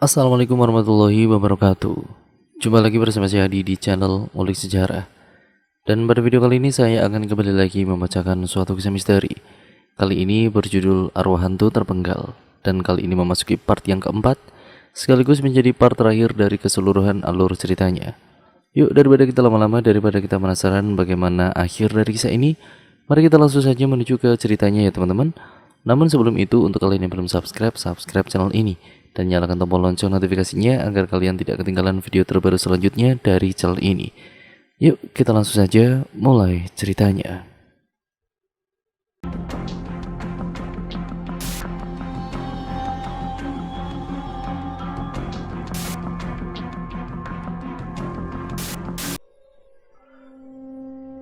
Assalamualaikum warahmatullahi wabarakatuh. Jumpa lagi bersama saya Adi di channel Ngulik Sejarah. Dan pada video kali ini saya akan kembali lagi membacakan suatu kisah misteri. Kali ini berjudul Arwah Hantu Terpenggal. Dan kali ini memasuki part yang keempat, sekaligus menjadi part terakhir dari keseluruhan alur ceritanya. Yuk, daripada kita lama-lama, daripada kita penasaran bagaimana akhir dari kisah ini, mari kita langsung saja menuju ke ceritanya ya teman-teman. Namun sebelum itu, untuk kalian yang belum subscribe channel ini dan nyalakan tombol lonceng notifikasinya agar kalian tidak ketinggalan video terbaru selanjutnya dari channel ini. Yuk, kita langsung saja mulai ceritanya.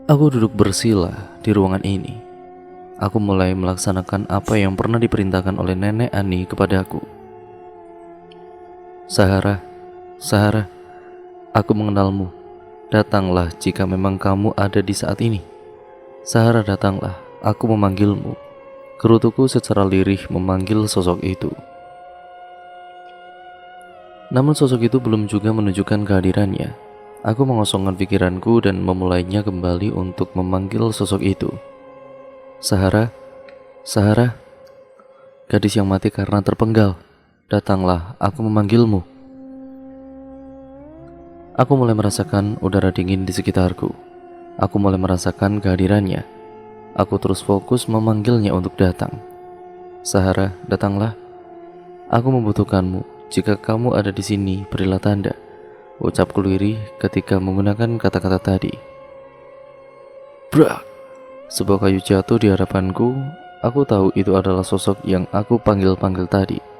Aku duduk bersila di ruangan ini. Aku mulai melaksanakan apa yang pernah diperintahkan oleh Nenek Ani kepadaku. Sahara, Sahara, aku mengenalmu. Datanglah jika memang kamu ada di saat ini. Sahara, datanglah, aku memanggilmu. Gerutuku secara lirih memanggil sosok itu. Namun sosok itu belum juga menunjukkan kehadirannya. Aku mengosongkan pikiranku dan memulainya kembali untuk memanggil sosok itu. Sahara, Sahara, gadis yang mati karena terpenggal. Datanglah, aku memanggilmu. Aku mulai merasakan udara dingin di sekitarku. Aku mulai merasakan kehadirannya. Aku terus fokus memanggilnya untuk datang. Sahara, datanglah. Aku membutuhkanmu. Jika kamu ada di sini, berilah tanda. Ucapku lirih ketika menggunakan kata-kata tadi. Brak! Sebuah kayu jatuh di hadapanku. Aku tahu itu adalah sosok yang aku panggil-panggil tadi.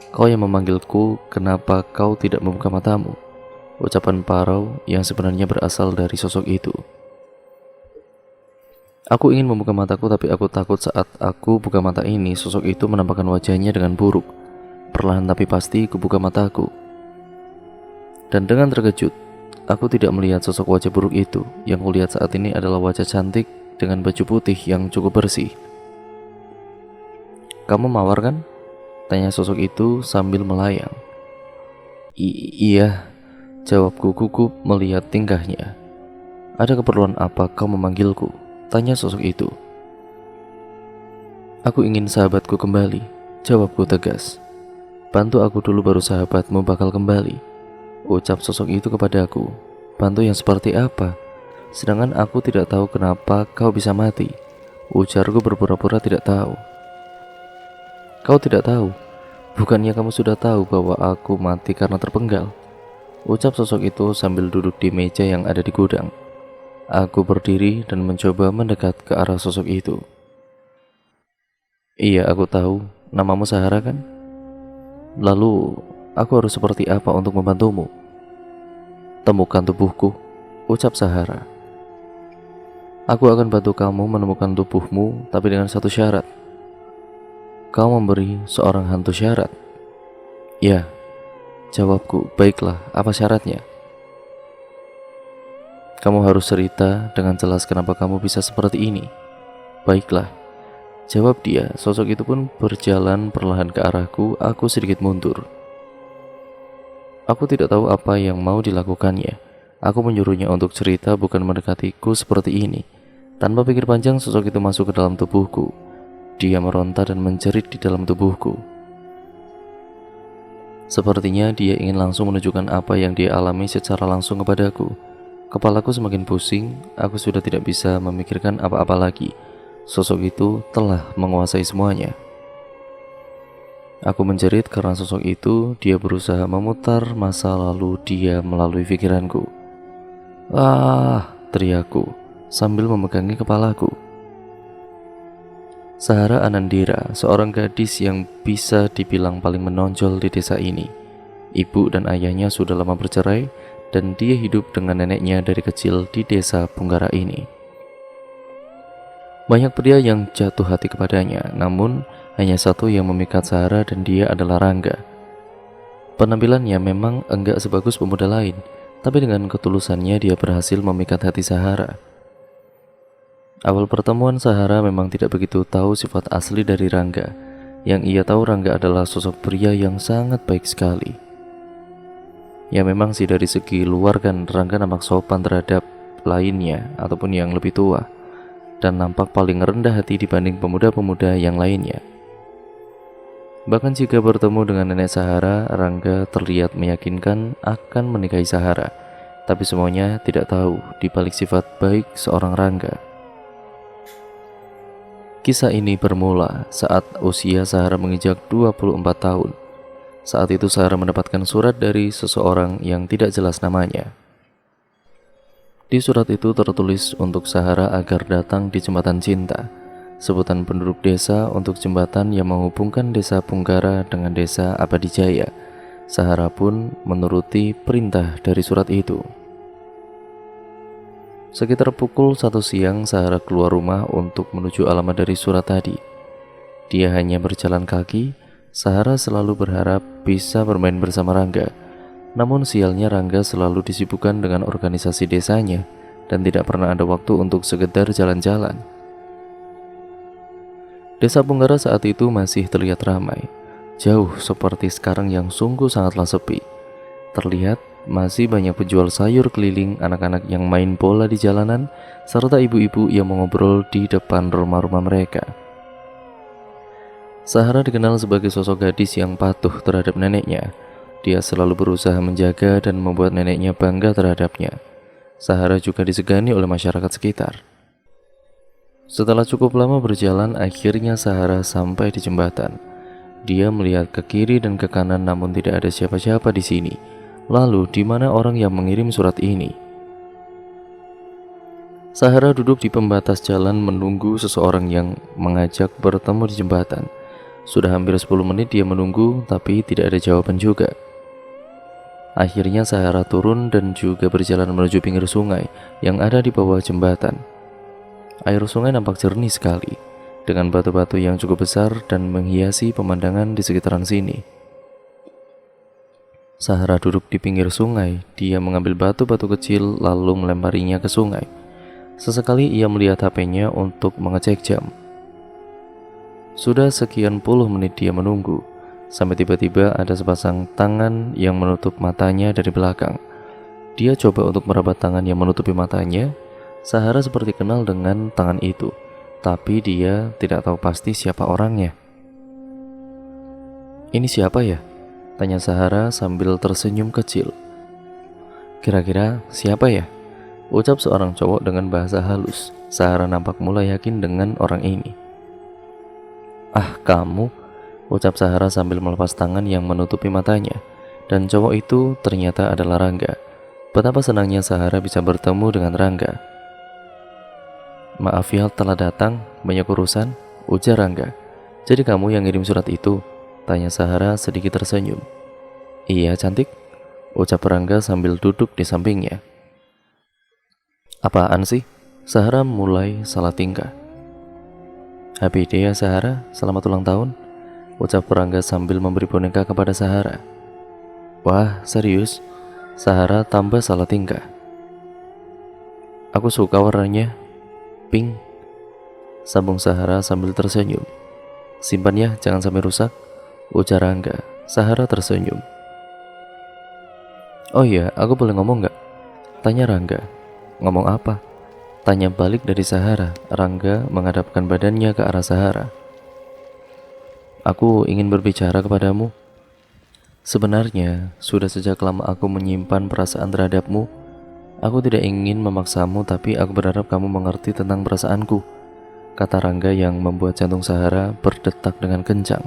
Kau yang memanggilku, kenapa kau tidak membuka matamu? Ucapan parau yang sebenarnya berasal dari sosok itu. Aku ingin membuka mataku, tapi aku takut saat aku buka mata ini, sosok itu menampakkan wajahnya dengan buruk. Perlahan tapi pasti kubuka mataku. Dan dengan terkejut, aku tidak melihat sosok wajah buruk itu. Yang kulihat saat ini adalah wajah cantik dengan baju putih yang cukup bersih. Kamu mawar kan? Tanya sosok itu sambil melayang. Iya, jawabku gugup melihat tingkahnya. Ada keperluan apa kau memanggilku? Tanya sosok itu. Aku ingin sahabatku kembali, jawabku tegas. Bantu aku dulu baru sahabatmu bakal kembali, ucap sosok itu kepadaku. Bantu yang seperti apa? Sedangkan aku tidak tahu kenapa kau bisa mati, ujarku berpura-pura tidak tahu. Kau tidak tahu? Bukannya kamu sudah tahu bahwa aku mati karena terpenggal? Ucap sosok itu sambil duduk di meja yang ada di gudang. Aku berdiri dan mencoba mendekat ke arah sosok itu. Iya, aku tahu. Namamu Sahara kan? Lalu, aku harus seperti apa untuk membantumu? Temukan tubuhku, ucap Sahara. Aku akan bantu kamu menemukan tubuhmu, tapi dengan satu syarat. Kau memberi seorang hantu syarat. Ya, jawabku. Baiklah, apa syaratnya? Kamu harus cerita dengan jelas kenapa kamu bisa seperti ini. Baiklah, jawab dia. Sosok itu pun berjalan perlahan ke arahku. Aku sedikit mundur. Aku tidak tahu apa yang mau dilakukannya. Aku menyuruhnya untuk cerita, bukan mendekatiku seperti ini. Tanpa pikir panjang, sosok itu masuk ke dalam tubuhku. Dia meronta dan menjerit di dalam tubuhku. Sepertinya dia ingin langsung menunjukkan apa yang dia alami secara langsung kepadaku. Kepalaku semakin pusing, aku sudah tidak bisa memikirkan apa-apa lagi. Sosok itu telah menguasai semuanya. Aku menjerit karena sosok itu, dia berusaha memutar masa lalu dia melalui pikiranku. Ah, teriakku sambil memegangi kepalaku. Sahara Anandira, seorang gadis yang bisa dibilang paling menonjol di desa ini. Ibu dan ayahnya sudah lama bercerai dan dia hidup dengan neneknya dari kecil di desa Punggara ini. Banyak pria yang jatuh hati kepadanya, namun hanya satu yang memikat Sahara dan dia adalah Rangga. Penampilannya memang enggak sebagus pemuda lain, tapi dengan ketulusannya dia berhasil memikat hati Sahara. Awal pertemuan Sahara memang tidak begitu tahu sifat asli dari Rangga. Yang ia tahu Rangga adalah sosok pria yang sangat baik sekali. Ya memang sih dari segi luar kan Rangga nampak sopan terhadap lainnya ataupun yang lebih tua, dan nampak paling rendah hati dibanding pemuda-pemuda yang lainnya. Bahkan jika bertemu dengan nenek Sahara, Rangga terlihat meyakinkan akan menikahi Sahara. Tapi semuanya tidak tahu di balik sifat baik seorang Rangga. Kisah ini bermula saat usia Sahara menginjak 24 tahun. Saat itu Sahara mendapatkan surat dari seseorang yang tidak jelas namanya. Di surat itu tertulis untuk Sahara agar datang di Jembatan Cinta, sebutan penduduk desa untuk jembatan yang menghubungkan desa Punggara dengan desa Abadijaya. Sahara pun menuruti perintah dari surat itu. Sekitar pukul 1 siang, Sahara keluar rumah untuk menuju alamat dari surat tadi. Dia hanya berjalan kaki. Sahara selalu berharap bisa bermain bersama Rangga. Namun sialnya Rangga selalu disibukkan dengan organisasi desanya dan tidak pernah ada waktu untuk sekedar jalan-jalan. Desa Punggara saat itu masih terlihat ramai, jauh seperti sekarang yang sungguh sangatlah sepi. Terlihat masih banyak penjual sayur keliling, anak-anak yang main bola di jalanan, serta ibu-ibu yang mengobrol di depan rumah-rumah mereka. Sahara dikenal sebagai sosok gadis yang patuh terhadap neneknya. Dia selalu berusaha menjaga dan membuat neneknya bangga terhadapnya. Sahara juga disegani oleh masyarakat sekitar. Setelah cukup lama berjalan, akhirnya Sahara sampai di jembatan. Dia melihat ke kiri dan ke kanan, namun tidak ada siapa-siapa di sini. Lalu, di mana orang yang mengirim surat ini? Sahara duduk di pembatas jalan menunggu seseorang yang mengajak bertemu di jembatan. Sudah hampir 10 menit dia menunggu, tapi tidak ada jawaban juga. Akhirnya Sahara turun dan juga berjalan menuju pinggir sungai yang ada di bawah jembatan. Air sungai nampak jernih sekali, dengan batu-batu yang cukup besar dan menghiasi pemandangan di sekitaran sini. Sahara duduk di pinggir sungai. Dia mengambil batu-batu kecil lalu melemparinya ke sungai. Sesekali ia melihat HP-nya untuk mengecek jam. Sudah sekian puluh menit dia menunggu, sampai tiba-tiba ada sepasang tangan yang menutup matanya dari belakang. Dia coba untuk merabat tangan yang menutupi matanya. Sahara seperti kenal dengan tangan itu, tapi dia tidak tahu pasti siapa orangnya. "Ini siapa ya?" tanya Sahara sambil tersenyum kecil. "Kira-kira siapa ya?" ucap seorang cowok dengan bahasa halus. Sahara nampak mulai yakin dengan orang ini. "Ah, kamu," ucap Sahara sambil melepas tangan yang menutupi matanya. Dan cowok itu ternyata adalah Rangga. Betapa senangnya Sahara bisa bertemu dengan Rangga. "Maaf ya telah datang, banyak urusan," ujar Rangga. "Jadi kamu yang ngirim surat itu?" tanya Sahara sedikit tersenyum. "Iya cantik," ucap Rangga sambil duduk di sampingnya. "Apaan sih?" Sahara mulai salah tingkah. "Happy day ya Sahara, selamat ulang tahun," ucap Rangga sambil memberi boneka kepada Sahara. "Wah, serius?" Sahara tambah salah tingkah. "Aku suka warnanya pink," sambung Sahara sambil tersenyum. "Simpan ya, jangan sampai rusak," ujar Rangga. Sahara tersenyum. "Oh iya, aku boleh ngomong nggak?" tanya Rangga. "Ngomong apa?" tanya balik dari Sahara. Rangga menghadapkan badannya ke arah Sahara. "Aku ingin berbicara kepadamu. Sebenarnya, sudah sejak lama aku menyimpan perasaan terhadapmu. Aku tidak ingin memaksamu, tapi aku berharap kamu mengerti tentang perasaanku," kata Rangga yang membuat jantung Sahara berdetak dengan kencang.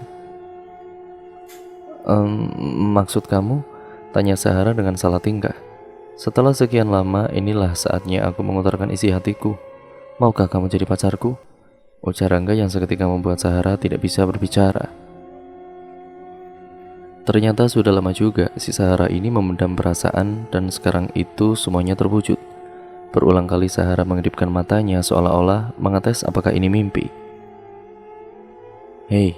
Maksud kamu?" tanya Sahara dengan salah tingkah. "Setelah sekian lama, inilah saatnya aku mengutarakan isi hatiku. Maukah kamu jadi pacarku?" ujar Rangga yang seketika membuat Sahara tidak bisa berbicara. Ternyata sudah lama juga si Sahara ini memendam perasaan, dan sekarang itu semuanya terwujud. Berulang kali Sahara mengedipkan matanya seolah-olah mengetes apakah ini mimpi. "Hei,"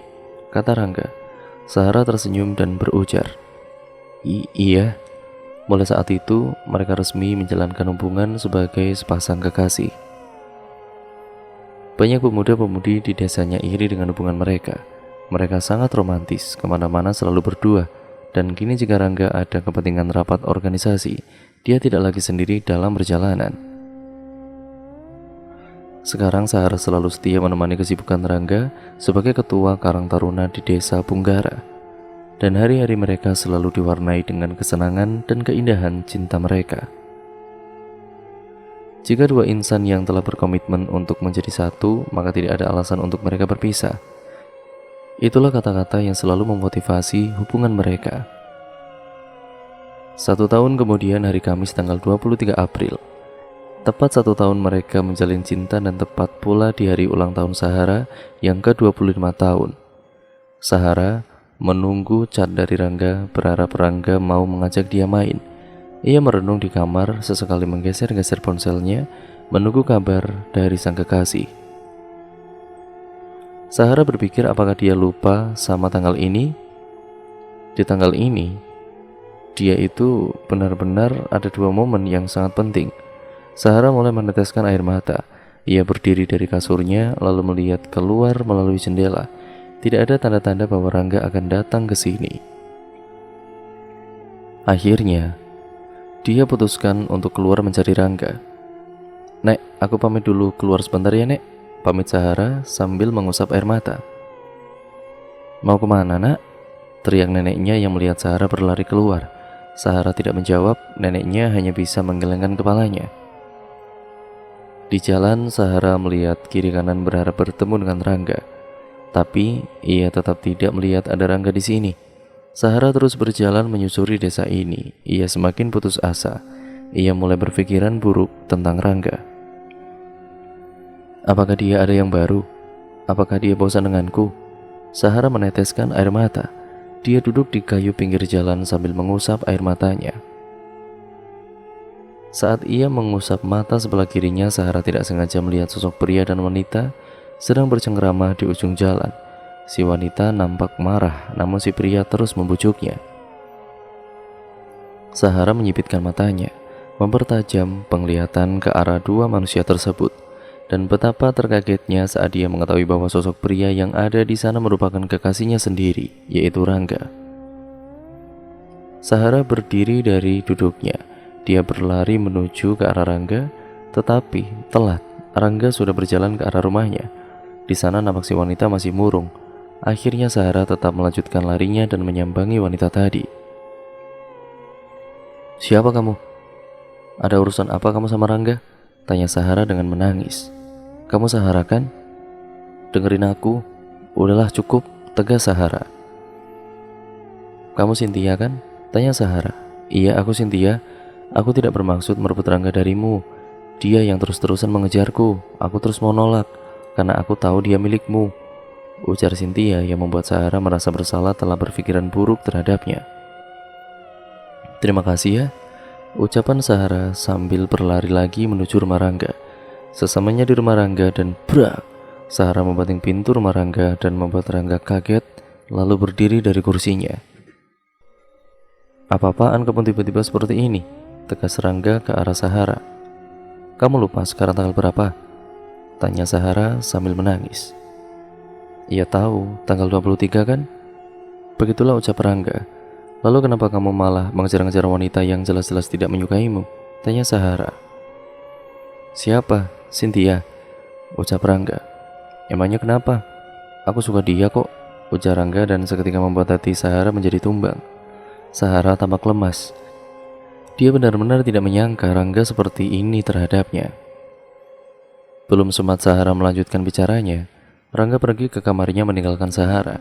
kata Rangga. Sahara tersenyum dan berujar, Iya." Mulai saat itu mereka resmi menjalankan hubungan sebagai sepasang kekasih. Banyak pemuda-pemudi di desanya iri dengan hubungan mereka. Mereka sangat romantis, kemana-mana selalu berdua. Dan kini jika Rangga ada kepentingan rapat organisasi, dia tidak lagi sendiri dalam perjalanan. Sekarang Sahara selalu setia menemani kesibukan Rangga sebagai ketua Karang Taruna di desa Punggara. Dan hari-hari mereka selalu diwarnai dengan kesenangan dan keindahan cinta mereka. Jika dua insan yang telah berkomitmen untuk menjadi satu, maka tidak ada alasan untuk mereka berpisah. Itulah kata-kata yang selalu memotivasi hubungan mereka. 1 tahun kemudian, hari Kamis tanggal 23 April, tepat 1 tahun mereka menjalin cinta dan tepat pula di hari ulang tahun Sahara yang ke-25 tahun. Sahara menunggu chat dari Rangga, berharap Rangga mau mengajak dia main. Ia merenung di kamar, sesekali menggeser-geser ponselnya, menunggu kabar dari sang kekasih. Sahara berpikir apakah dia lupa sama tanggal ini? Di tanggal ini, dia itu benar-benar ada 2 momen yang sangat penting. Sahara mulai meneteskan air mata. Ia berdiri dari kasurnya lalu melihat keluar melalui jendela. Tidak ada tanda-tanda bahwa Rangga akan datang ke sini. Akhirnya, dia putuskan untuk keluar mencari Rangga. "Nek, aku pamit dulu keluar sebentar ya, Nek," pamit Sahara sambil mengusap air mata. "Mau kemana, Nak?" teriak neneknya yang melihat Sahara berlari keluar. Sahara tidak menjawab, neneknya hanya bisa menggelengkan kepalanya. Di jalan, Sahara melihat kiri kanan berharap bertemu dengan Rangga. Tapi ia tetap tidak melihat ada Rangga di sini. Sahara terus berjalan menyusuri desa ini. Ia semakin putus asa. Ia mulai berpikiran buruk tentang Rangga. Apakah dia ada yang baru? Apakah dia bosan denganku? Sahara meneteskan air mata. Dia duduk di kayu pinggir jalan sambil mengusap air matanya. Saat ia mengusap mata sebelah kirinya, Sahara tidak sengaja melihat sosok pria dan wanita sedang bercengkrama di ujung jalan. Si wanita nampak marah, namun si pria terus membujuknya. Sahara menyipitkan matanya, mempertajam penglihatan ke arah 2 manusia tersebut. Dan betapa terkagetnya saat dia mengetahui bahwa sosok pria yang ada di sana merupakan kekasihnya sendiri, yaitu Rangga. Sahara berdiri dari duduknya. Dia berlari menuju ke arah Rangga, tetapi telat. Rangga sudah berjalan ke arah rumahnya. Di sana nampak si wanita masih murung. Akhirnya Sahara tetap melanjutkan larinya dan menyambangi wanita tadi. "Siapa kamu? Ada urusan apa kamu sama Rangga?" tanya Sahara dengan menangis. "Kamu Sahara kan? Dengerin aku." "Udahlah cukup," tegas Sahara. "Kamu Cynthia kan?" tanya Sahara. "Iya, aku Cynthia. Aku tidak bermaksud merebut Rangga darimu. Dia yang terus-terusan mengejarku. Aku terus mau nolak, karena aku tahu dia milikmu," ujar Cynthia yang membuat Sahara merasa bersalah telah berpikiran buruk terhadapnya. "Terima kasih ya," ucapan Sahara sambil berlari lagi menuju rumah Rangga. Sesamanya di rumah Rangga dan brak, Sahara membanting pintu rumah Rangga dan membuat Rangga kaget lalu berdiri dari kursinya. "Apa-apaan kamu tiba-tiba seperti ini?" tegas Rangga ke arah Sahara. "Kamu lupa sekarang tanggal berapa?" tanya Sahara sambil menangis. "Iya tahu, tanggal 23 kan?" Begitulah ucap Rangga. "Lalu kenapa kamu malah mengejar-ngejar wanita yang jelas-jelas tidak menyukaimu?" tanya Sahara. "Siapa? Cynthia," ucap Rangga. "Emangnya kenapa? Aku suka dia kok," ujar Rangga dan seketika membuat hati Sahara menjadi tumbang. Sahara tampak lemas. Dia benar-benar tidak menyangka Rangga seperti ini terhadapnya. Belum sempat Sahara melanjutkan bicaranya, Rangga pergi ke kamarnya meninggalkan Sahara.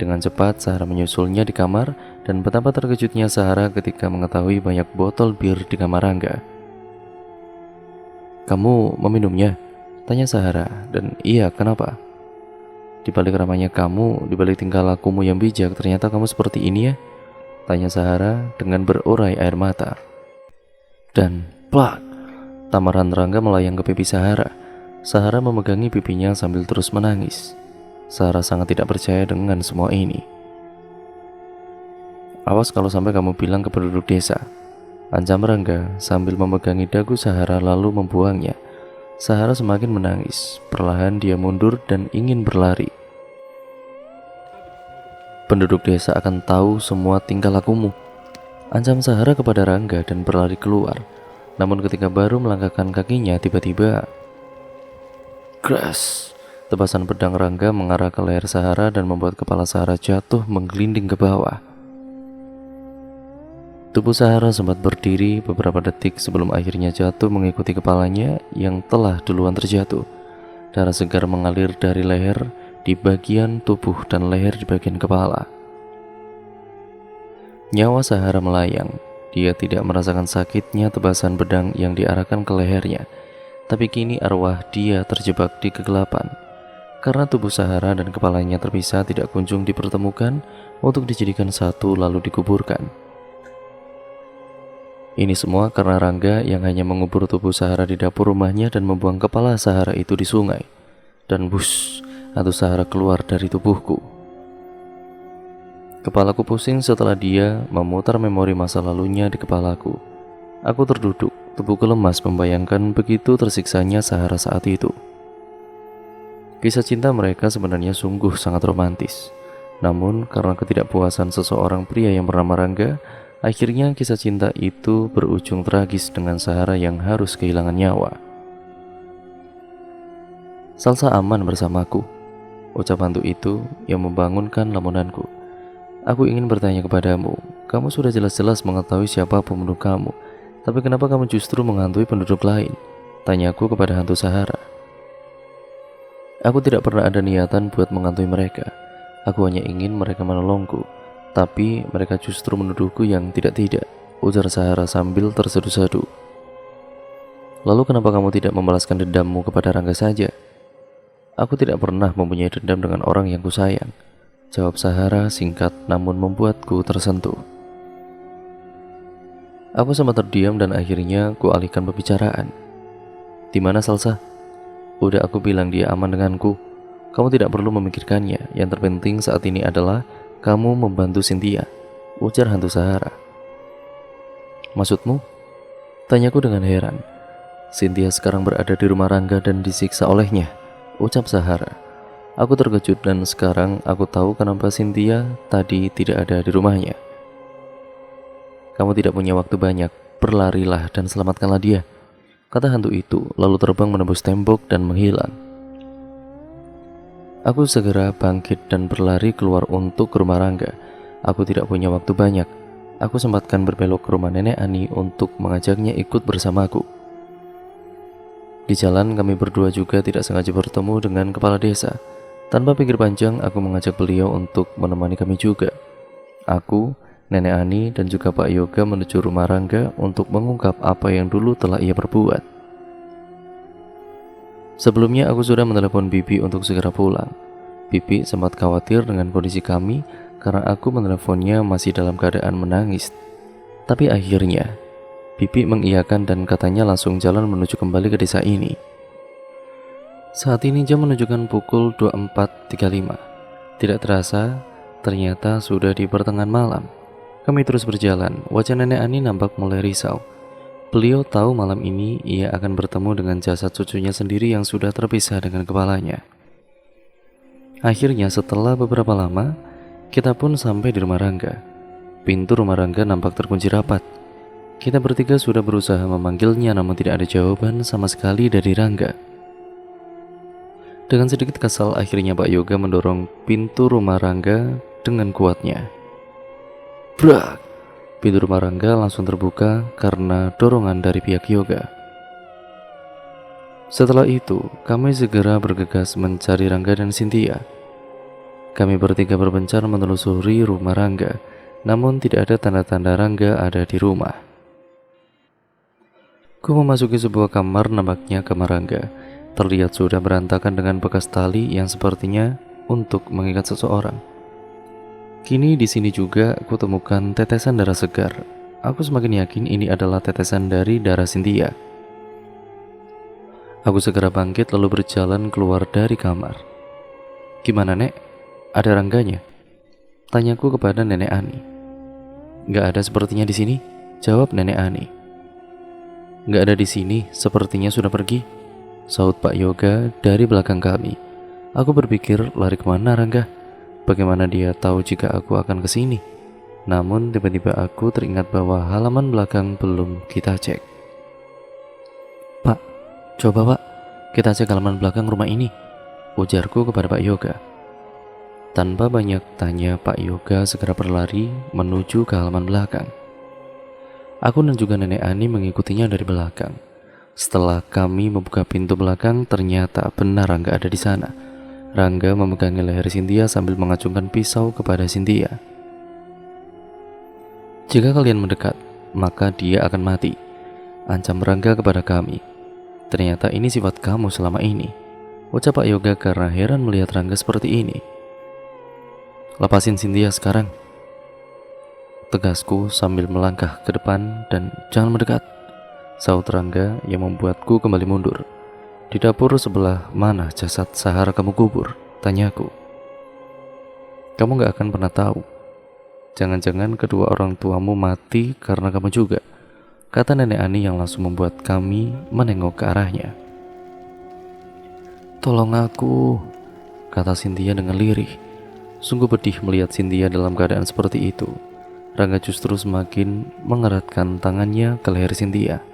Dengan cepat Sahara menyusulnya di kamar dan betapa terkejutnya Sahara ketika mengetahui banyak botol bir di kamar Rangga. "Kamu meminumnya?" tanya Sahara. "Dan iya, kenapa?" "Di balik ramahnya kamu, di balik tingkah lakumu yang bijak, ternyata kamu seperti ini ya?" tanya Sahara dengan berurai air mata. Dan plak, tamaran Rangga melayang ke pipi Sahara. Sahara memegangi pipinya sambil terus menangis. Sahara sangat tidak percaya dengan semua ini. "Awas kalau sampai kamu bilang ke penduduk desa," ancam Rangga sambil memegangi dagu Sahara lalu membuangnya. Sahara semakin menangis. Perlahan dia mundur dan ingin berlari. Penduduk desa akan tahu semua tingkah lakumu. Ancam Sahara kepada Rangga dan berlari keluar. Namun ketika baru melangkahkan kakinya, tiba-tiba crash. Tebasan pedang Rangga mengarah ke leher Sahara dan membuat kepala Sahara jatuh menggelinding ke bawah. Tubuh Sahara sempat berdiri beberapa detik sebelum akhirnya jatuh mengikuti kepalanya yang telah duluan terjatuh. Darah segar mengalir dari leher di bagian tubuh dan leher di bagian kepala. Nyawa Sahara melayang. Dia tidak merasakan sakitnya tebasan pedang yang diarahkan ke lehernya. Tapi kini arwah dia terjebak di kegelapan. Karena tubuh Sahara dan kepalanya terpisah tidak kunjung dipertemukan untuk dijadikan satu lalu dikuburkan. Ini semua karena Rangga yang hanya mengubur tubuh Sahara di dapur rumahnya dan membuang kepala Sahara itu di sungai. Dan bus, hantu Sahara keluar dari tubuhku. Kepalaku pusing setelah dia memutar memori masa lalunya di kepalaku. Aku terduduk, tubuhku lemas membayangkan begitu tersiksanya Sahara saat itu. Kisah cinta mereka sebenarnya sungguh sangat romantis. Namun karena ketidakpuasan seseorang pria yang bernama Rangga, akhirnya kisah cinta itu berujung tragis dengan Sahara yang harus kehilangan nyawa. Salsa aman bersamaku. Ucap hantu itu yang membangunkan lamunanku. Aku ingin bertanya kepadamu, kamu sudah jelas-jelas mengetahui siapa pembunuh kamu, tapi kenapa kamu justru menghantui penduduk lain? Tanyaku kepada hantu Sahara. Aku tidak pernah ada niatan buat menghantui mereka. Aku hanya ingin mereka menolongku, tapi mereka justru menuduhku yang tidak-tidak, ujar Sahara sambil terseduh-seduh. Lalu kenapa kamu tidak membalaskan dendammu kepada Rangga saja? Aku tidak pernah mempunyai dendam dengan orang yang kusayang, jawab Sahara singkat namun membuatku tersentuh. Aku sempat terdiam dan akhirnya kualihkan pembicaraan. Di mana Salsa? Udah aku bilang dia aman denganku. Kamu tidak perlu memikirkannya. Yang terpenting saat ini adalah kamu membantu Cynthia, ujar hantu Sahara. Maksudmu? Tanyaku dengan heran. Cynthia sekarang berada di rumah Rangga dan disiksa olehnya, ucap Sahara. Aku terkejut dan sekarang aku tahu kenapa Cynthia tadi tidak ada di rumahnya. Kamu tidak punya waktu banyak, berlarilah dan selamatkanlah dia, kata hantu itu lalu terbang menembus tembok dan menghilang. Aku segera bangkit dan berlari keluar untuk ke rumah Rangga. Aku tidak punya waktu banyak. Aku sempatkan berbelok ke rumah Nenek Ani untuk mengajaknya ikut bersamaku. Di jalan kami berdua juga tidak sengaja bertemu dengan kepala desa. Tanpa pikir panjang aku mengajak beliau untuk menemani kami juga. Aku, Nenek Ani dan juga Pak Yoga menuju rumah Rangga untuk mengungkap apa yang dulu telah ia perbuat. Sebelumnya aku sudah menelepon Bibi untuk segera pulang. Bibi sempat khawatir dengan kondisi kami karena aku meneleponnya masih dalam keadaan menangis. Tapi akhirnya Bibi mengiyakan dan katanya langsung jalan menuju kembali ke desa ini. Saat ini jam menunjukkan pukul 24.35. Tidak terasa, ternyata sudah di pertengahan malam. Kami terus berjalan, wajah Nenek Ani nampak mulai risau. Beliau tahu malam ini ia akan bertemu dengan jasad cucunya sendiri yang sudah terpisah dengan kepalanya. Akhirnya setelah beberapa lama, kita pun sampai di rumah Rangga. Pintu rumah Rangga nampak terkunci rapat. Kita bertiga sudah berusaha memanggilnya namun tidak ada jawaban sama sekali dari Rangga. Dengan sedikit kesal akhirnya Pak Yoga mendorong pintu rumah Rangga dengan kuatnya. Brak! Pintu rumah Rangga langsung terbuka karena dorongan dari pihak Yoga. Setelah itu, kami segera bergegas mencari Rangga dan Cynthia. Kami bertiga berpencar menelusuri rumah Rangga, namun tidak ada tanda-tanda Rangga ada di rumah. Ku memasuki sebuah kamar, nampaknya kamar Rangga. Terlihat sudah berantakan dengan bekas tali yang sepertinya untuk mengikat seseorang. Kini di sini juga aku temukan tetesan darah segar. Aku semakin yakin ini adalah tetesan dari darah Cynthia. Aku segera bangkit lalu berjalan keluar dari kamar. Gimana Nek? Ada Rangganya? Tanyaku kepada Nenek Ani. Gak ada sepertinya di sini, jawab Nenek Ani. Gak ada di sini, sepertinya sudah pergi, sahut Pak Yoga dari belakang kami. Aku berpikir lari kemana Rangga? Bagaimana dia tahu jika aku akan ke sini? Namun tiba-tiba aku teringat bahwa halaman belakang belum kita cek. "Pak, coba Pak, kita cek halaman belakang rumah ini," ujarku kepada Pak Yoga. Tanpa banyak tanya, Pak Yoga segera berlari menuju ke halaman belakang. Aku dan juga Nenek Ani mengikutinya dari belakang. Setelah kami membuka pintu belakang, ternyata benar Rangga ada di sana. Rangga memegangi leher Cynthia sambil mengacungkan pisau kepada Cynthia. "Jika kalian mendekat, maka dia akan mati," ancam Rangga kepada kami. "Ternyata ini sifat kamu selama ini," ucap Pak Yoga karena heran melihat Rangga seperti ini. "Lepasin Cynthia sekarang," tegasku sambil melangkah ke depan. "Dan jangan mendekat," saut Rangga yang membuatku kembali mundur. "Di dapur sebelah mana jasad Sahara kamu kubur?" tanyaku. "Kamu gak akan pernah tahu. Jangan-jangan kedua orang tuamu mati karena kamu juga," kata Nenek Ani yang langsung membuat kami menengok ke arahnya. "Tolong aku," kata Cynthia dengan lirih. Sungguh pedih melihat Cynthia dalam keadaan seperti itu. Rangga justru semakin mengeratkan tangannya ke leher Cynthia.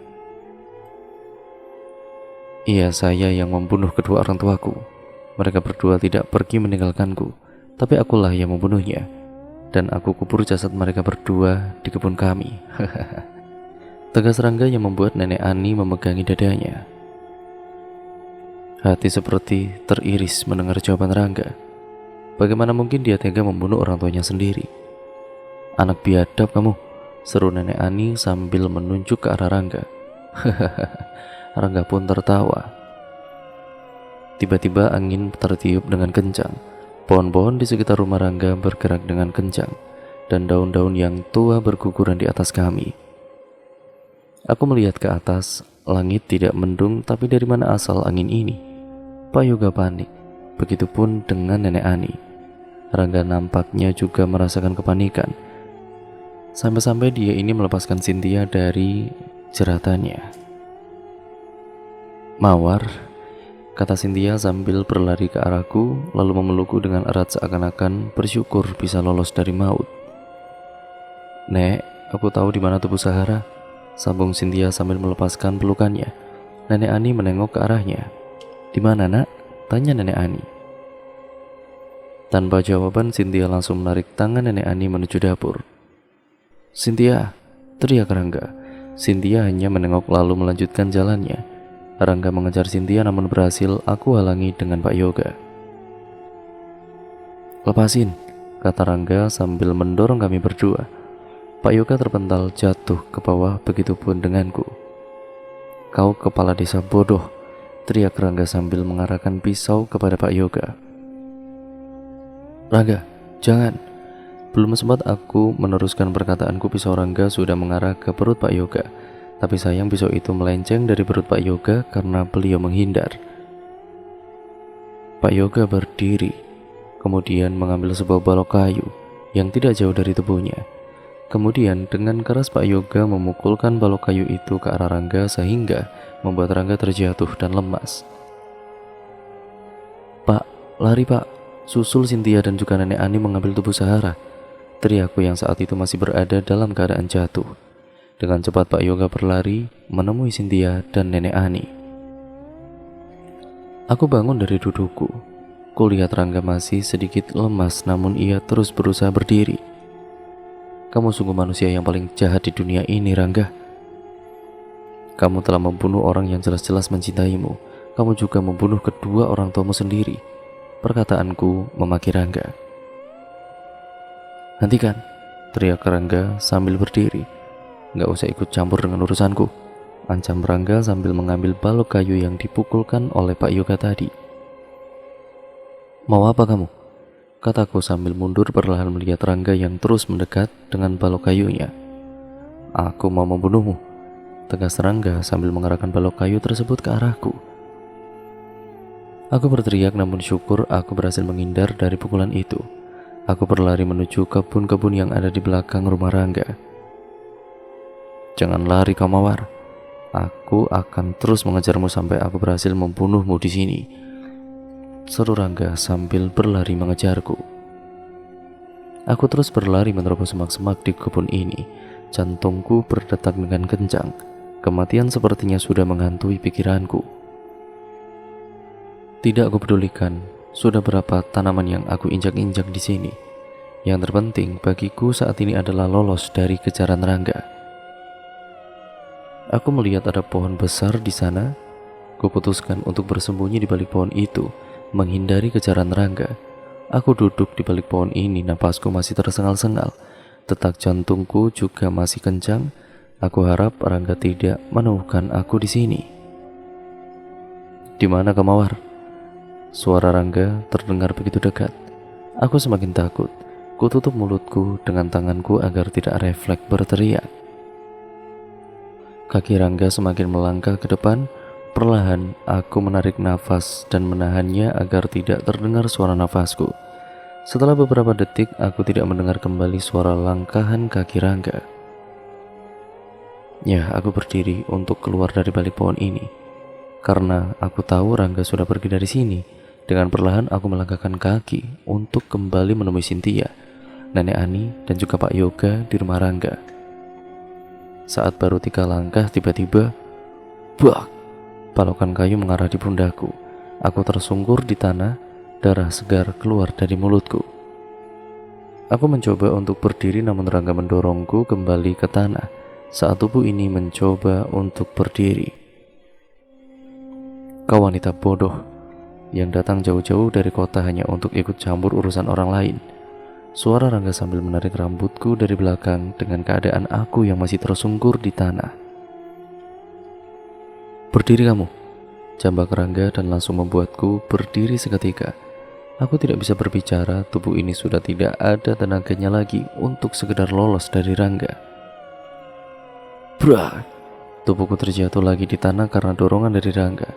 "Iya, saya yang membunuh kedua orang tuaku. Mereka berdua tidak pergi meninggalkanku, tapi akulah yang membunuhnya. Dan aku kubur jasad mereka berdua di kebun kami," tegas Rangga yang membuat Nenek Ani memegangi dadanya. Hati seperti teriris mendengar jawaban Rangga. Bagaimana mungkin dia tega membunuh orang tuanya sendiri? "Anak biadab kamu," seru Nenek Ani sambil menunjuk ke arah Rangga. Rangga pun tertawa. Tiba-tiba angin tertiup dengan kencang. Pohon-pohon di sekitar rumah Rangga bergerak dengan kencang, dan daun-daun yang tua berguguran di atas kami. Aku melihat ke atas, langit tidak mendung, tapi dari mana asal angin ini? Pak Yoga panik, begitupun dengan Nenek Ani. Rangga nampaknya juga merasakan kepanikan. Sampai-sampai dia ini melepaskan Cynthia dari jeratannya. "Mawar," kata Cynthia sambil berlari ke arahku, lalu memelukku dengan erat seakan-akan bersyukur bisa lolos dari maut. "Nek, aku tahu di mana tubuh Sahara," sambung Cynthia sambil melepaskan pelukannya. Nenek Ani menengok ke arahnya. "Di mana, Nak?" tanya Nenek Ani. Tanpa jawaban, Cynthia langsung menarik tangan Nenek Ani menuju dapur. "Cynthia!" teriak Rangga. Cynthia hanya menengok lalu melanjutkan jalannya. Rangga mengejar Cynthia namun berhasil aku halangi dengan Pak Yoga. "Lepasin," kata Rangga sambil mendorong kami berdua. Pak Yoga terpental jatuh ke bawah, begitupun denganku. "Kau kepala desa bodoh," teriak Rangga sambil mengarahkan pisau kepada Pak Yoga. "Rangga, jangan!" Belum sempat aku meneruskan perkataanku, pisau Rangga sudah mengarah ke perut Pak Yoga. Tapi sayang pisau itu melenceng dari perut Pak Yoga karena beliau menghindar. Pak Yoga berdiri, kemudian mengambil sebuah balok kayu yang tidak jauh dari tubuhnya. Kemudian dengan keras Pak Yoga memukulkan balok kayu itu ke arah Rangga sehingga membuat Rangga terjatuh dan lemas. "Pak, lari Pak, susul Cynthia dan juga Nenek Ani mengambil tubuh Sahara," teriakku yang saat itu masih berada dalam keadaan jatuh. Dengan cepat Pak Yoga berlari menemui Cynthia dan Nenek Ani. Aku bangun dari dudukku. Kulihat Rangga masih sedikit lemas, namun ia terus berusaha berdiri. "Kamu sungguh manusia yang paling jahat di dunia ini, Rangga. Kamu telah membunuh orang yang jelas-jelas mencintaimu. Kamu juga membunuh kedua orang tuamu sendiri," perkataanku memaki Rangga. "Hentikan," teriak Rangga sambil berdiri. "Gak usah ikut campur dengan urusanku," ancam Rangga sambil mengambil balok kayu yang dipukulkan oleh Pak Yoga tadi. "Mau apa kamu?" kataku sambil mundur perlahan melihat Rangga yang terus mendekat dengan balok kayunya. "Aku mau membunuhmu," tegas Rangga sambil mengarahkan balok kayu tersebut ke arahku. Aku berteriak, namun syukur aku berhasil menghindar dari pukulan itu. Aku berlari menuju kebun-kebun yang ada di belakang rumah Rangga. "Jangan lari kau Mawar. Aku akan terus mengejarmu sampai aku berhasil membunuhmu di sini," seru Rangga sambil berlari mengejarku. Aku terus berlari menerobos semak-semak di kebun ini. Jantungku berdetak dengan kencang. Kematian sepertinya sudah menghantui pikiranku. Tidak aku pedulikan sudah berapa tanaman yang aku injak-injak di sini. Yang terpenting bagiku saat ini adalah lolos dari kejaran Rangga. Aku melihat ada pohon besar di sana. Kuputuskan untuk bersembunyi di balik pohon itu, menghindari kejaran Rangga. Aku duduk di balik pohon ini, napasku masih tersengal-sengal. Detak jantungku juga masih kencang. Aku harap Rangga tidak menemukan aku di sini. Di mana kau, Mawar? Suara Rangga terdengar begitu dekat. Aku semakin takut. Kututup mulutku dengan tanganku agar tidak refleks berteriak. Kaki Rangga semakin melangkah ke depan. Perlahan aku menarik nafas dan menahannya agar tidak terdengar suara nafasku. Setelah beberapa detik, aku tidak mendengar kembali suara langkahan kaki Rangga. Ya, aku berdiri untuk keluar dari balik pohon ini. Karena aku tahu Rangga sudah pergi dari sini. Dengan perlahan aku melangkahkan kaki untuk kembali menemui Cynthia, Nenek Ani, dan juga Pak Yoga di rumah Rangga. Saat baru 3 langkah, tiba-tiba, bak! Palokan kayu mengarah di pundakku. Aku tersungkur di tanah, darah segar keluar dari mulutku. Aku mencoba untuk berdiri namun Rangga mendorongku kembali ke tanah saat tubuh ini mencoba untuk berdiri. Kau wanita bodoh yang datang jauh-jauh dari kota hanya untuk ikut campur urusan orang lain. Suara Rangga sambil menarik rambutku dari belakang dengan keadaan aku yang masih tersungkur di tanah. Berdiri kamu, jambak Rangga dan langsung membuatku berdiri seketika. Aku tidak bisa berbicara, tubuh ini sudah tidak ada tenaganya lagi untuk sekedar lolos dari Rangga. Brak! Tubuhku terjatuh lagi di tanah karena dorongan dari Rangga.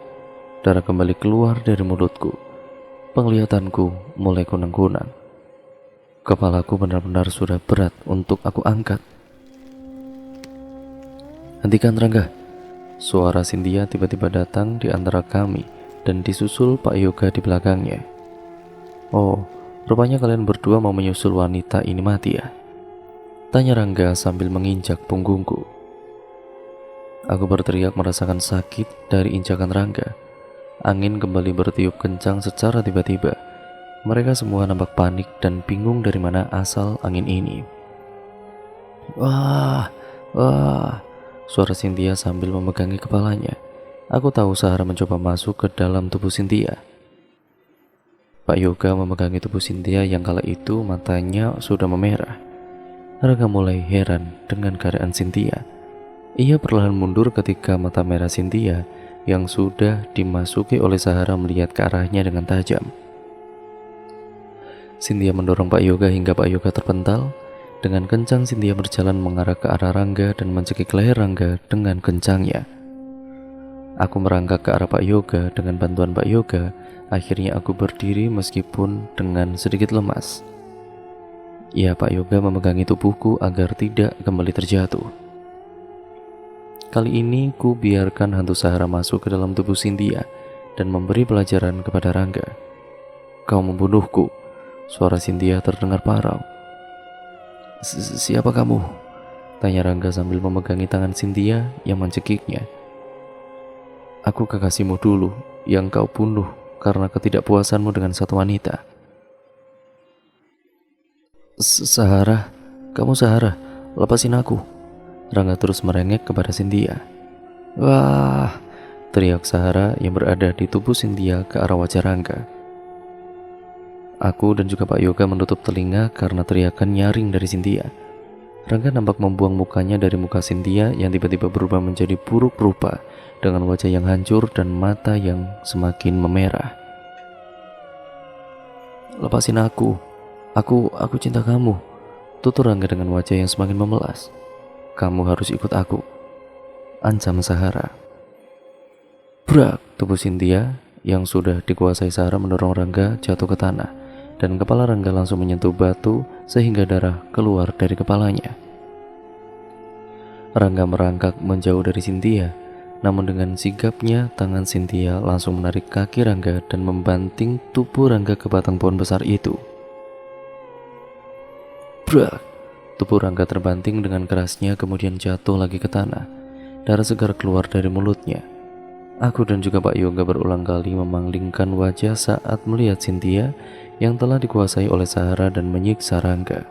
Darah kembali keluar dari mulutku. Penglihatanku mulai kunang-kunang. Kepalaku benar-benar sudah berat untuk aku angkat. Hentikan Rangga! Suara Cynthia tiba-tiba datang di antara kami dan disusul Pak Yoga di belakangnya. Oh, rupanya kalian berdua mau menyusul wanita ini mati ya? Tanya Rangga sambil menginjak punggungku. Aku berteriak merasakan sakit dari injakan Rangga. Angin kembali bertiup kencang secara tiba-tiba. Mereka semua nampak panik dan bingung dari mana asal angin ini. Wah, wah! Suara Cynthia sambil memegangi kepalanya. Aku tahu Sahara mencoba masuk ke dalam tubuh Cynthia. Pak Yoga memegangi tubuh Cynthia yang kala itu matanya sudah memerah. Rangga mulai heran dengan keadaan Cynthia. Ia perlahan mundur ketika mata merah Cynthia yang sudah dimasuki oleh Sahara melihat ke arahnya dengan tajam. Cynthia mendorong Pak Yoga hingga Pak Yoga terpental. Dengan kencang Cynthia berjalan mengarah ke arah Rangga dan mencekik leher Rangga dengan kencangnya. Aku merangkak ke arah Pak Yoga dengan bantuan Pak Yoga. Akhirnya aku berdiri meskipun dengan sedikit lemas. Ya, Pak Yoga memegangi tubuhku agar tidak kembali terjatuh. Kali ini ku biarkan hantu Sahara masuk ke dalam tubuh Cynthia dan memberi pelajaran kepada Rangga. Kau membunuhku. Suara Cynthia terdengar parau. Siapa kamu? Tanya Rangga sambil memegangi tangan Cynthia yang mencekiknya. Aku kekasihmu dulu yang kau bunuh karena ketidakpuasanmu dengan satu wanita. Sahara, kamu Sahara, lepasin aku. Rangga terus merengek kepada Cynthia. Wah! Teriak Sahara yang berada di tubuh Cynthia ke arah wajah Rangga. Aku dan juga Pak Yoga menutup telinga karena teriakan nyaring dari Cynthia. Rangga nampak membuang mukanya dari muka Cynthia yang tiba-tiba berubah menjadi buruk rupa dengan wajah yang hancur dan mata yang semakin memerah. Lepasin aku cinta kamu. Tutur Rangga dengan wajah yang semakin memelas. Kamu harus ikut aku, ancam Sahara. Brak! Tubuh Cynthia yang sudah dikuasai Sahara mendorong Rangga jatuh ke tanah. Dan kepala Rangga langsung menyentuh batu sehingga darah keluar dari kepalanya. Rangga merangkak menjauh dari Cynthia, namun dengan sigapnya tangan Cynthia langsung menarik kaki Rangga dan membanting tubuh Rangga ke batang pohon besar itu. Brak! Tubuh Rangga terbanting dengan kerasnya kemudian jatuh lagi ke tanah. Darah segar keluar dari mulutnya. Aku dan juga Pak Yoga berulang kali memanglingkan wajah saat melihat Cynthia yang telah dikuasai oleh Sahara dan menyiksa Rangga.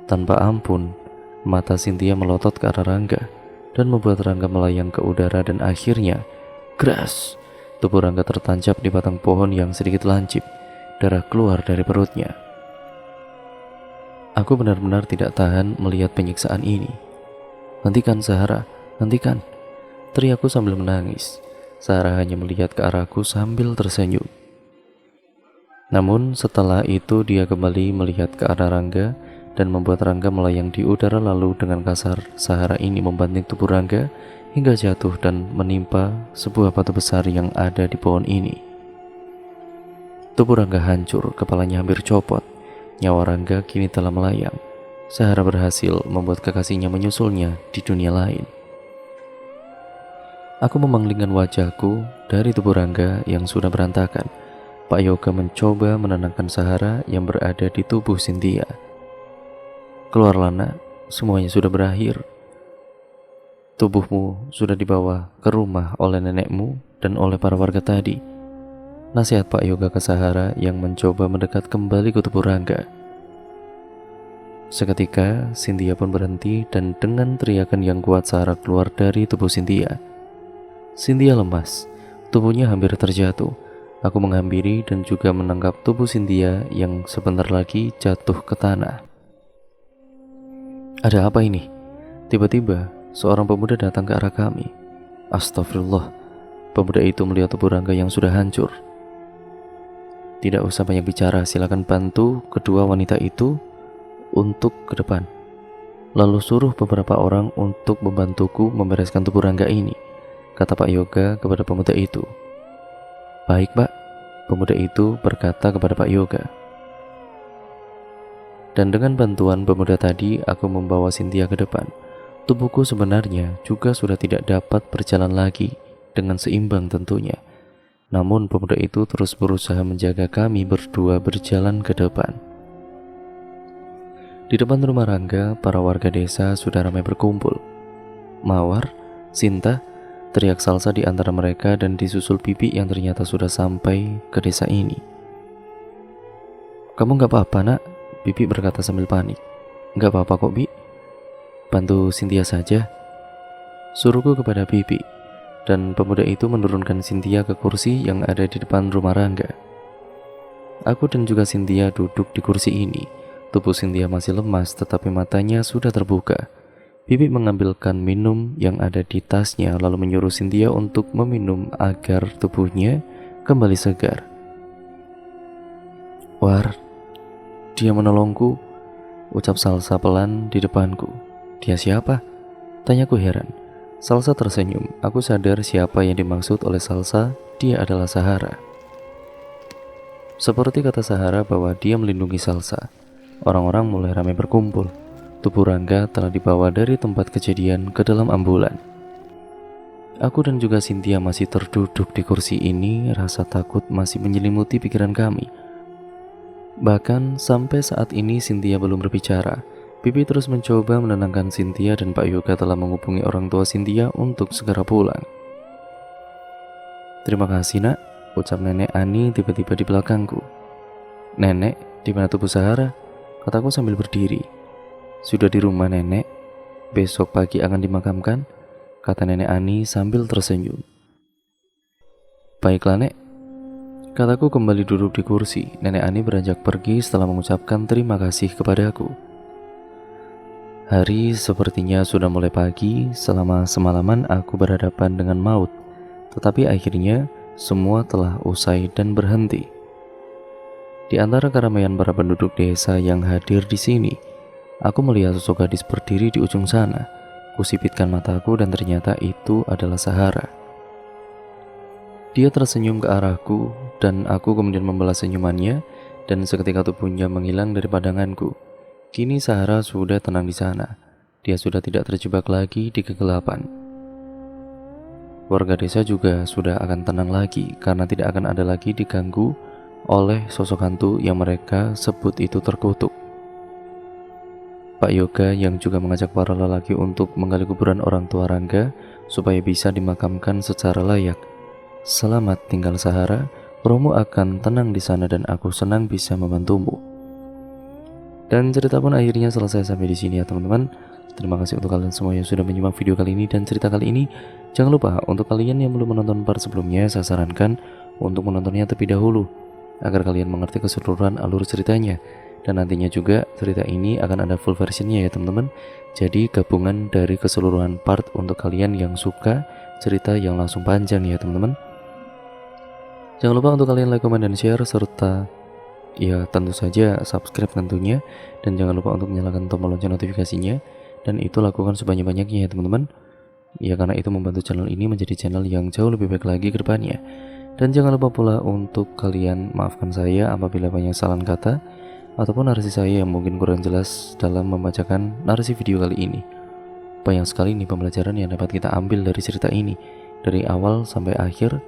Tanpa ampun, mata Cynthia melotot ke arah Rangga dan membuat Rangga melayang ke udara dan akhirnya, kras! Tubuh Rangga tertancap di batang pohon yang sedikit lancip. Darah keluar dari perutnya. Aku benar-benar tidak tahan melihat penyiksaan ini. Hentikan Sahara, hentikan! Teriakku sambil menangis. Sahara hanya melihat ke arahku sambil tersenyum. Namun setelah itu dia kembali melihat ke arah Rangga dan membuat Rangga melayang di udara, lalu dengan kasar Sahara ini membanting tubuh Rangga hingga jatuh dan menimpa sebuah batu besar yang ada di pohon ini. Tubuh Rangga hancur, kepalanya hampir copot. Nyawa Rangga kini telah melayang. Sahara berhasil membuat kekasihnya menyusulnya di dunia lain. Aku memanglingkan wajahku dari tubuh Rangga yang sudah berantakan. Pak Yoga mencoba menenangkan Sahara yang berada di tubuh Cynthia. Keluarlah nak, semuanya sudah berakhir. Tubuhmu sudah dibawa ke rumah oleh nenekmu dan oleh para warga tadi. Nasihat Pak Yoga ke Sahara yang mencoba mendekat kembali ke tubuh Rangga. Seketika Cynthia pun berhenti dan dengan teriakan yang kuat Sahara keluar dari tubuh Cynthia. Cynthia lemas, tubuhnya hampir terjatuh. Aku menghampiri dan juga menangkap tubuh Cynthia yang sebentar lagi jatuh ke tanah. Ada apa ini? Tiba-tiba seorang pemuda datang ke arah kami. Astagfirullah. Pemuda itu melihat tubuh Rangga yang sudah hancur. Tidak usah banyak bicara, silakan bantu kedua wanita itu untuk ke depan. Lalu suruh beberapa orang untuk membantuku membereskan tubuh Rangga ini, kata Pak Yoga kepada pemuda itu. Baik Pak, pemuda itu berkata kepada Pak Yoga. Dan dengan bantuan pemuda tadi, aku membawa Cynthia ke depan. Tubuhku sebenarnya juga sudah tidak dapat berjalan lagi dengan seimbang tentunya. Namun pemuda itu terus berusaha menjaga kami berdua berjalan ke depan. Di depan rumah Rangga, para warga desa sudah ramai berkumpul. Mawar, Sinta, teriak Salsa di antara mereka dan disusul Bibi yang ternyata sudah sampai ke desa ini. Kamu gak apa-apa nak? Bibi berkata sambil panik. Gak apa-apa kok Bi, bantu Cynthia saja, suruhku kepada Bibi. Dan pemuda itu menurunkan Cynthia ke kursi yang ada di depan rumah Rangga. Aku dan juga Cynthia duduk di kursi ini. Tubuh Cynthia masih lemas tetapi matanya sudah terbuka. Bibi mengambilkan minum yang ada di tasnya lalu menyuruh Cynthia untuk meminum agar tubuhnya kembali segar. War, dia menolongku, ucap Salsa pelan di depanku. Dia siapa? Tanyaku heran. Salsa tersenyum. Aku sadar siapa yang dimaksud oleh Salsa. Dia adalah Sahara. Seperti kata Sahara bahwa dia melindungi Salsa, orang-orang mulai ramai berkumpul. Tubuh Rangga telah dibawa dari tempat kejadian ke dalam ambulan. Aku dan juga Cynthia masih terduduk di kursi ini. Rasa takut masih menyelimuti pikiran kami. Bahkan sampai saat ini Cynthia belum berbicara. Bibi terus mencoba menenangkan Cynthia dan Pak Yoga telah menghubungi orang tua Cynthia untuk segera pulang. Terima kasih nak, ucap nenek Ani tiba-tiba di belakangku. Nenek, di mana tubuh Sahara? Kataku sambil berdiri. Sudah di rumah nenek, besok pagi akan dimakamkan, kata nenek Ani sambil tersenyum. Baiklah nek, kataku kembali duduk di kursi. Nenek Ani beranjak pergi setelah mengucapkan terima kasih kepadaku. Hari sepertinya sudah mulai pagi. Selama semalaman aku berhadapan dengan maut, tetapi akhirnya semua telah usai dan berhenti. Di antara keramaian para penduduk desa yang hadir di sini, aku melihat sosok gadis berdiri di ujung sana. Kusipitkan mataku dan ternyata itu adalah Sahara. Dia tersenyum ke arahku dan aku kemudian membalas senyumannya dan seketika tubuhnya menghilang dari pandanganku. Kini Sahara sudah tenang di sana. Dia sudah tidak terjebak lagi di kegelapan. Warga desa juga sudah akan tenang lagi karena tidak akan ada lagi diganggu oleh sosok hantu yang mereka sebut itu terkutuk. Pak Yoga yang juga mengajak para lelaki untuk menggali kuburan orang tua Rangga supaya bisa dimakamkan secara layak. Selamat tinggal Sahara, rohmu akan tenang di sana dan aku senang bisa membantumu. Dan cerita pun akhirnya selesai sampai di sini ya teman-teman. Terima kasih untuk kalian semua yang sudah menyimak video kali ini dan cerita kali ini. Jangan lupa untuk kalian yang belum menonton part sebelumnya, saya sarankan untuk menontonnya terlebih dahulu agar kalian mengerti keseluruhan alur ceritanya. Dan nantinya juga cerita ini akan ada full versionnya ya teman-teman. Jadi gabungan dari keseluruhan part untuk kalian yang suka cerita yang langsung panjang ya teman-teman. Jangan lupa untuk kalian like, comment, dan share serta ya tentu saja subscribe tentunya. Dan jangan lupa untuk nyalakan tombol lonceng notifikasinya. Dan itu lakukan sebanyak-banyaknya ya teman-teman. Ya karena itu membantu channel ini menjadi channel yang jauh lebih baik lagi ke depannya. Dan jangan lupa pula untuk kalian maafkan saya apabila banyak kesalahan kata ataupun narasi saya yang mungkin kurang jelas dalam membacakan narasi video kali ini. Banyak sekali nih pembelajaran yang dapat kita ambil dari cerita ini. Dari awal sampai akhir,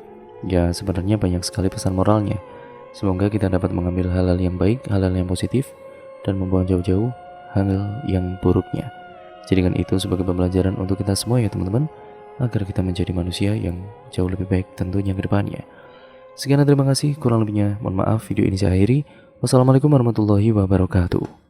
ya sebenarnya banyak sekali pesan moralnya. Semoga kita dapat mengambil hal-hal yang baik, hal-hal yang positif, dan membuang jauh-jauh hal yang buruknya. Jadikan itu sebagai pembelajaran untuk kita semua ya teman-teman, agar kita menjadi manusia yang jauh lebih baik tentunya ke depannya. Sekian dan terima kasih, kurang lebihnya mohon maaf video ini saya akhiri. Wassalamualaikum warahmatullahi wabarakatuh.